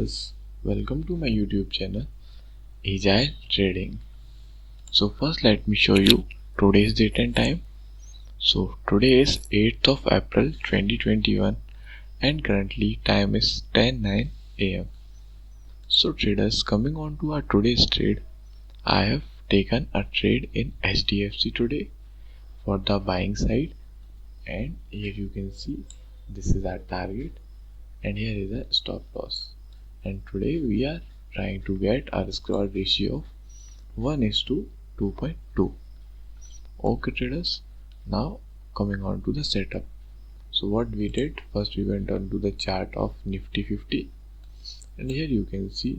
traders, welcome to my YouTube channel Agile Trading. So first let me show you today's date and time. So today is 8th of April 2021 and currently time is 10:09 am. So traders, coming on to our today's trade, I have taken a trade in HDFC today for the buying side, and here you can see this is our target and here is a stop loss, and today we are trying to get a risk reward ratio of 1:2.2. Okay traders, now coming on to the setup. So what we did, first we went on to the chart of Nifty 50, and here you can see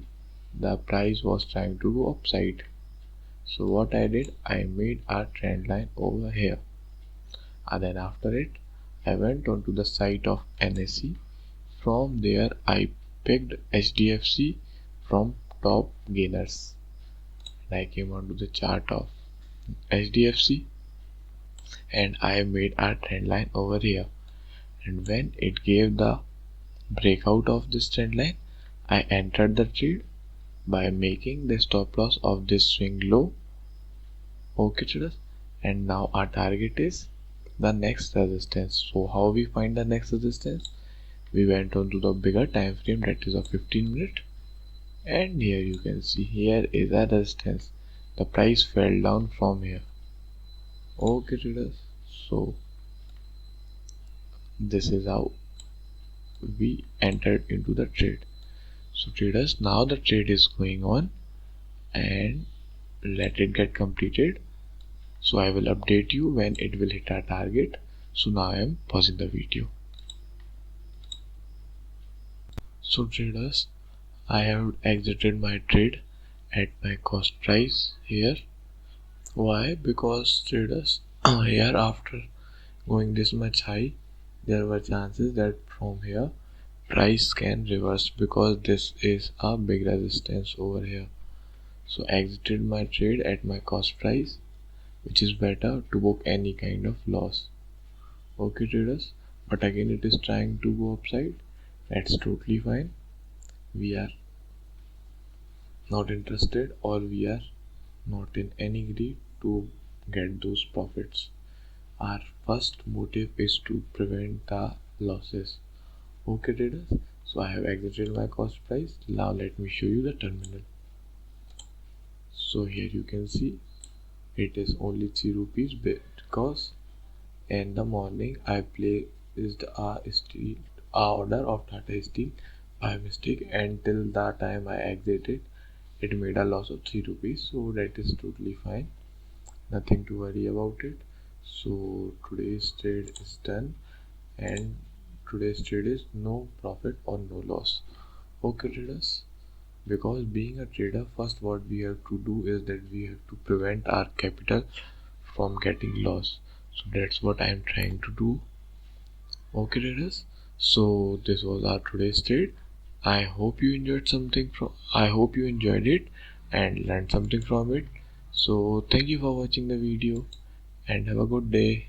the price was trying to go upside. So what I did, I made a trend line over here, and then after it I went on to the site of NSE. From there I picked HDFC from top gainers, and I came onto the chart of HDFC and I made a trend line over here, and when it gave the breakout of this trend line, I entered the trade by making the stop loss of this swing low. Okay traders, and now our target is the next resistance. So how we find the next resistance? We went on to the bigger time frame, that is a 15-minute, and here you can see here is a resistance. The price fell down from here. Okay traders, so this is how we entered into the trade. So traders, now the trade is going on and let it get completed. So I will update you when it will hit our target. So now I am pausing the video. So traders, I have exited my trade at my cost price here. Why? Because traders, here after going this much high, there were chances that from here price can reverse, because this is a big resistance over here. So exited my trade at my cost price, which is better to book any kind of loss. Okay traders, but again it is trying to go upside. That's totally fine. We are not interested, or we are not in any greed to get those profits. Our first motive is to prevent the losses. Okay traders, so I have exited my cost price. Now let me show you the terminal. So here you can see it is only 3 rupees, because in the morning I placed a order of Tata Steel by mistake, and till the time I exited it made a loss of 3 rupees. So that is totally fine, nothing to worry about it. So today's trade is done, and today's trade is no profit or no loss. Okay traders, because being a trader, first what we have to do is that we have to prevent our capital from getting lost. So that's what I am trying to do. Okay traders, so this was our today's trade. I hope you enjoyed it and learned something from it. So thank you for watching the video and have a good day.